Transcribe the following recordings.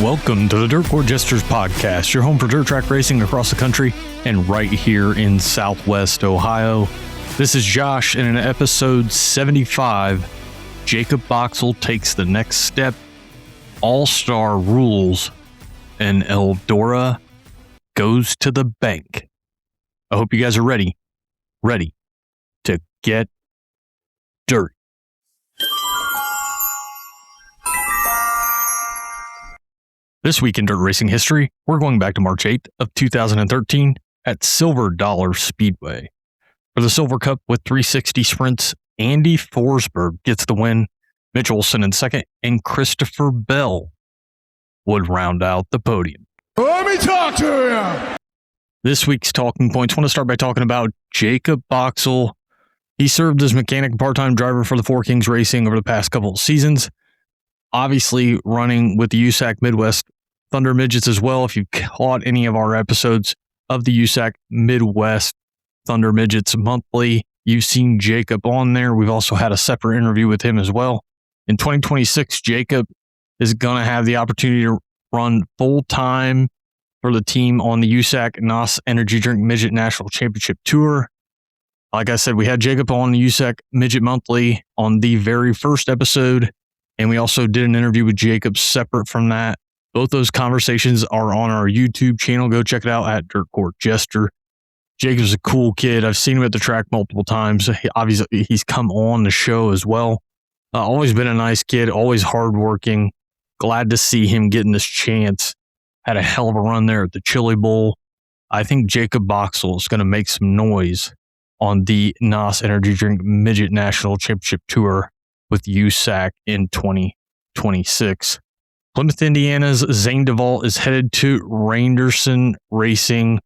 Welcome to the Dirt Court Jesters Podcast, your home for dirt track racing across the country and right here in Southwest Ohio. This is Josh, and in episode 75, Jakeb Boxell takes the next step, AllStar rules, and Eldora goes to the bank. I hope you guys are ready to get dirt. This week in dirt racing history, we're going back to March 8th of 2013 at Silver Dollar Speedway. For the Silver Cup with 360 sprints, Andy Forsberg gets the win, Mitch Olson in second, and Christopher Bell would round out the podium. Let me talk to you! This week's talking points. I want to start by talking about Jakeb Boxell. He served as mechanic and part-time driver for the Four Kings Racing over the past couple of seasons. Obviously running with the USAC Midwest Thunder Midgets as well. If you've caught any of our episodes of the USAC Midwest Thunder Midgets Monthly, you've seen Jakeb on there. We've also had a separate interview with him as well. In 2026, Jakeb is going to have the opportunity to run full-time for the team on the USAC NOS Energy Drink Midget National Championship Tour. Like I said, we had Jakeb on the USAC Midget Monthly on the very first episode. And we also did an interview with Jakeb separate from that. Both those conversations are on our YouTube channel. Go check it out at Dirt Court Jester. Jakeb's a cool kid. I've seen him at the track multiple times. Obviously, he's come on the show as well. Always been a nice kid, always hardworking. Glad to see him getting this chance. Had a hell of a run there at the Chili Bowl. I think Jakeb Boxell is going to make some noise on the NOS Energy Drink Midget National Championship Tour with USAC in 2026. Plymouth, Indiana's Zane DeVault is headed to Randerson Racing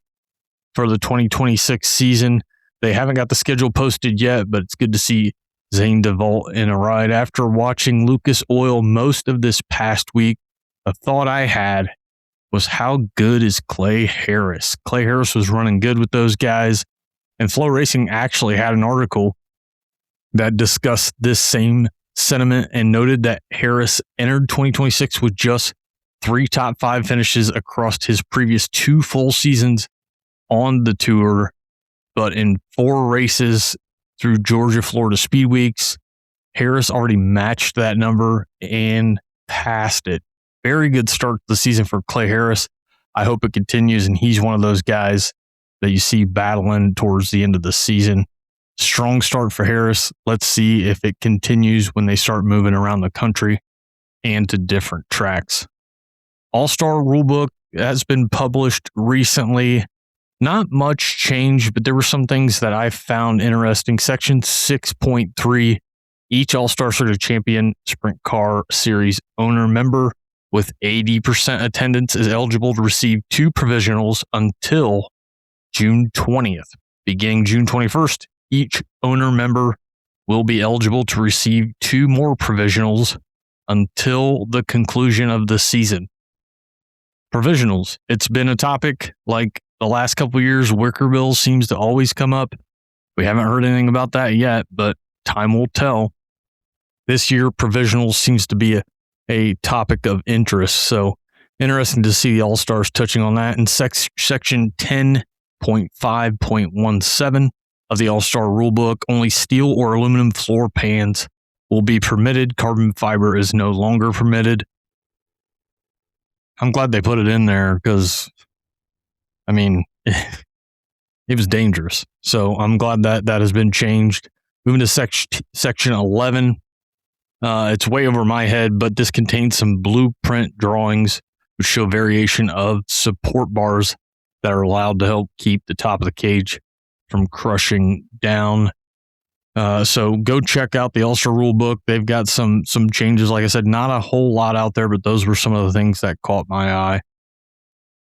for the 2026 season. They haven't got the schedule posted yet, but it's good to see Zane DeVault in a ride. After watching Lucas Oil most of this past week, a thought I had was how good is Clay Harris? Clay Harris was running good with those guys, and Flow Racing actually had an article that discussed this same sentiment and noted that Harris entered 2026 with just 3 top 5 finishes across his previous 2 full seasons on the tour, but in 4 races through Georgia, Florida Speed Weeks, Harris already matched that number and passed it. Very good start to the season for Clay Harris. I hope it continues, and he's one of those guys that you see battling towards the end of the season. Strong start for Harris. Let's see if it continues when they start moving around the country and to different tracks. AllStar Rulebook has been published recently. Not much change, but there were some things that I found interesting. Section 6.3, each AllStar Circuit Champion Sprint Car Series owner member with 80% attendance is eligible to receive 2 provisionals until June 20th. Beginning June 21st, each owner member will be eligible to receive 2 more provisionals until the conclusion of the season. Provisionals. It's been a topic like the last couple of years. Wicker bills seems to always come up. We haven't heard anything about that yet, but time will tell. This year, provisionals seems to be a topic of interest. So interesting to see the All-Stars touching on that. In section 10.5.17 of the AllStar Rulebook, only steel or aluminum floor pans will be permitted. Carbon fiber is no longer permitted. I'm glad they put it in there because, I mean, it was dangerous. So I'm glad that has been changed. Moving to section 11. It's way over my head, but this contains some blueprint drawings which show variation of support bars that are allowed to help keep the top of the cage from crushing down. So go check out the AllStar Rulebook. They've got some changes. Like I said, not a whole lot out there, but those were some of the things that caught my eye.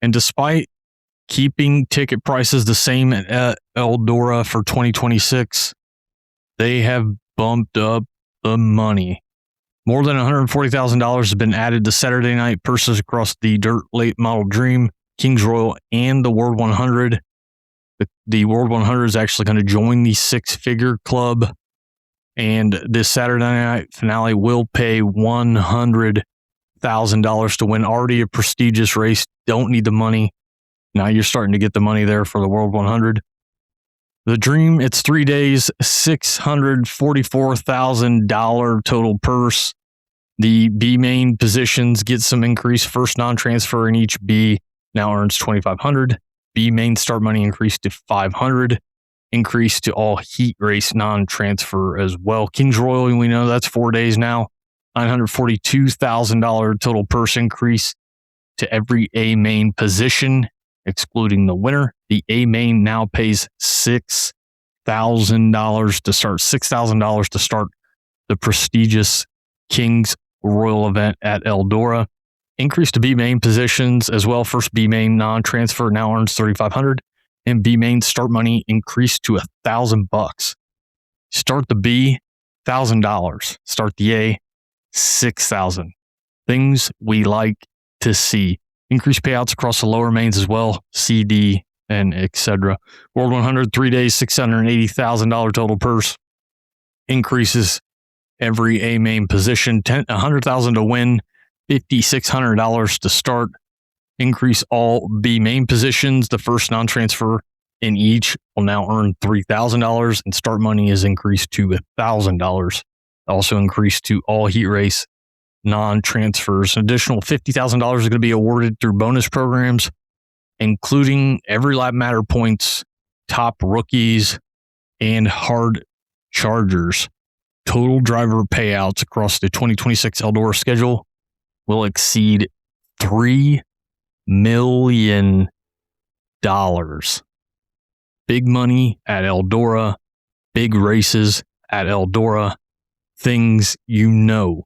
And despite keeping ticket prices the same at Eldora for 2026, they have bumped up the money. More than $140,000 has been added to Saturday night purses across the Dirt Late Model Dream, Kings Royal, and the World 100. The World 100 is actually going to join the 6-figure club, and this Saturday night finale will pay $150,000 $3,000 to win. Already a prestigious race. Don't need the money. Now you're starting to get the money there for the World 100. The Dream, it's 3 days, $644,000 total purse. The B main positions get some increase. First non-transfer in each B now earns $2,500. B main start money increased to $500. Increase to all heat race non-transfer as well. Kings Royal, we know that's 4 days now. $942,000 total purse increase to every A main position, excluding the winner. The A main now pays $6,000 to start. $6,000 to start the prestigious Kings Royal event at Eldora. Increase to B main positions as well. First B main non-transfer now earns $3,500, and B main start money increased to $1,000. Start the B, $1,000. Start the A, $6,000. Things we like to see. Increased payouts across the lower mains as well, CD and etc. World 100, 3 days, $680,000 total purse. Increases every A main position, $100,000 to win, $5,600 to start. Increase all B main positions. The first non-transfer in each will now earn $3,000, and start money is increased to $1,000. Also increased to all heat race non-transfers. An additional $50,000 is going to be awarded through bonus programs, including every lap matter points, top rookies, and hard chargers. Total driver payouts across the 2026 Eldora schedule will exceed $3 million. Big money at Eldora, big races at Eldora, things you know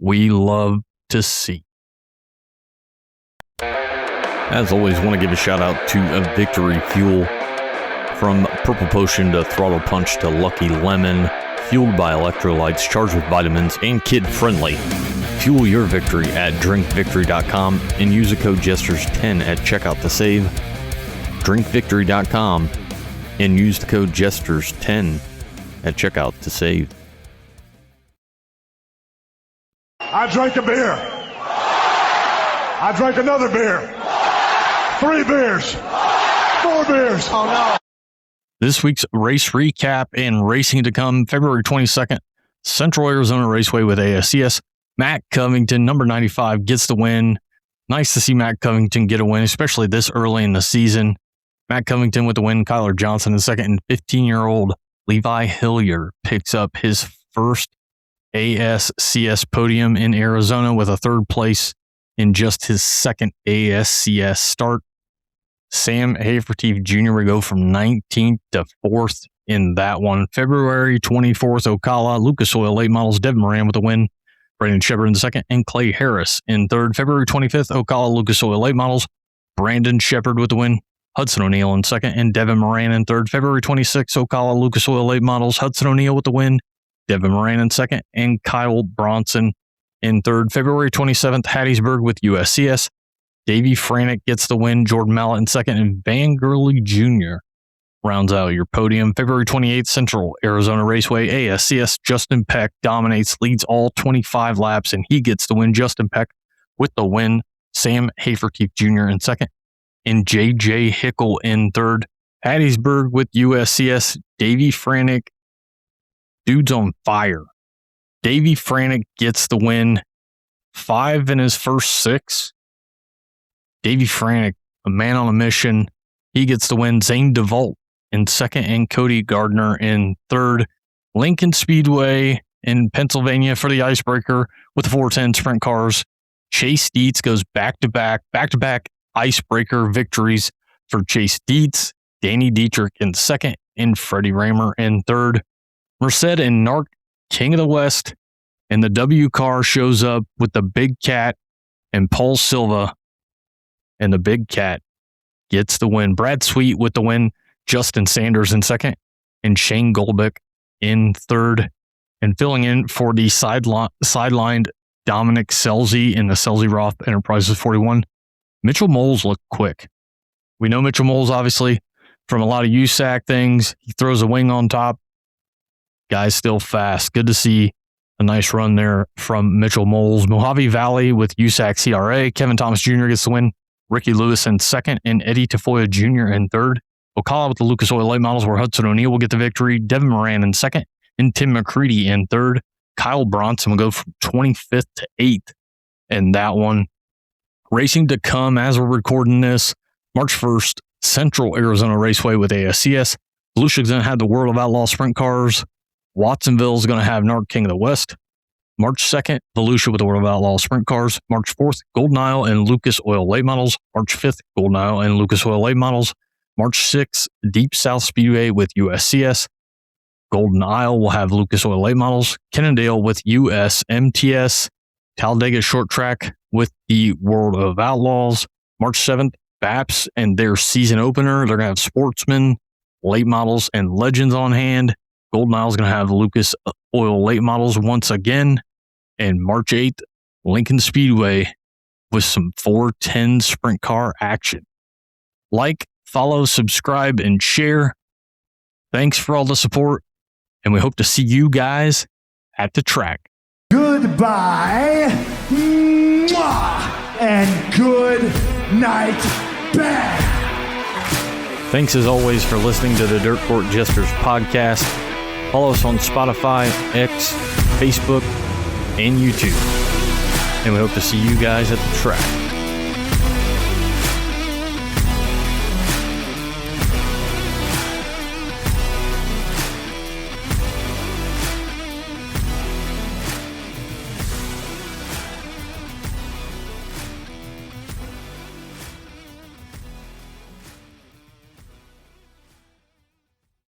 we love to see. As always, want to give a shout out to a Victory Fuel. From Purple Potion to Throttle Punch to Lucky Lemon, fueled by electrolytes, charged with vitamins, and kid-friendly. Fuel your victory at drinkvictory.com and use the code Jesters10 at checkout to save. Drinkvictory.com and use the code Jesters10 at checkout to save. I drank a beer. I drank another beer. 3 beers. 4 beers. Oh no. This week's race recap and racing to come. February 22nd, Central Arizona Raceway with ASCS. Matt Covington, number 95, gets the win. Nice to see Matt Covington get a win, especially this early in the season. Matt Covington with the win. Kyler Johnson in second, and 15-year-old Levi Hillier picks up his first ASCS podium in Arizona with a third place in just his second ASCS start. Sam Haferteef Jr. would go from 19th to 4th in that one. February 24th, Ocala, Lucas Oil Late Models, Devin Moran with the win. Brandon Shepard in second, and Clay Harris in third. February 25th, Ocala, Lucas Oil Late Models, Brandon Shepard with the win. Hudson O'Neill in second, and Devin Moran in third. February 26th, Ocala, Lucas Oil Late Models, Hudson O'Neill with the win. Devin Moran in second, and Kyle Bronson in third. February 27th, Hattiesburg with USCS. Davie Franek gets the win. Jordan Mallett in second, and Van Gurley Jr. rounds out your podium. February 28th, Central Arizona Raceway, ASCS. Justin Peck dominates, leads all 25 laps, and he gets the win. Justin Peck with the win. Sam Haferteef Jr. in second, and J.J. Hickle in third. Hattiesburg with USCS. Davie Franek, dude's on fire. Davie Franek gets the win. 5 in his first 6. Davie Franek, a man on a mission. He gets the win. Zane DeVault in second, and Cody Gardner in third. Lincoln Speedway in Pennsylvania for the Icebreaker with the 410 sprint cars. Chase Dietz goes back-to-back Icebreaker victories for Chase Dietz. Danny Dietrich in second, and Freddie Raymer in third. Merced and Narc, King of the West, and the W car shows up with the Big Cat and Paul Silva, and the Big Cat gets the win. Brad Sweet with the win. Justin Sanders in second, and Shane Goldbeck in third. And filling in for the sidelined Dominic Selzy in the Selzy Roth Enterprises 41, Mitchell Moles looked quick. We know Mitchell Moles, obviously, from a lot of USAC things. He throws a wing on top. Guy's still fast. Good to see A nice run there from Mitchell Moles. Mojave Valley with USAC CRA. Kevin Thomas Jr. gets the win. Ricky Lewis in second, and Eddie Tafoya Jr. in third. Ocala with the Lucas Oil Late Models, where Hudson O'Neill will get the victory. Devin Moran in second, and Tim McCready in third. Kyle Bronson will go from 25th to 8th in that one. Racing to come as we're recording this, March 1st, Central Arizona Raceway with ASCS. Volusia's going to have the World of Outlaw Sprint Cars. Watsonville's going to have NARC King of the West. March 2nd, Volusia with the World of Outlaw Sprint Cars. March 4th, Golden Isle and Lucas Oil Late Models. March 5th, Golden Isle and Lucas Oil Late Models. March 6th, Deep South Speedway with USCS. Golden Isle will have Lucas Oil Late Models. Cannondale with USMTS. Talladega Short Track with the World of Outlaws. March 7th, BAPS and their season opener. They're going to have Sportsmen, Late Models, and Legends on hand. Golden Isle is going to have Lucas Oil Late Models once again. And March 8th, Lincoln Speedway with some 410 sprint car action. Like, follow, subscribe, and share. Thanks for all the support, and we hope to see you guys at the track. Goodbye. Mwah! And good night, bad. Thanks as always for listening to the Dirt Court Jesters Podcast. Follow us on Spotify, X, Facebook, and YouTube. And we hope to see you guys at the track.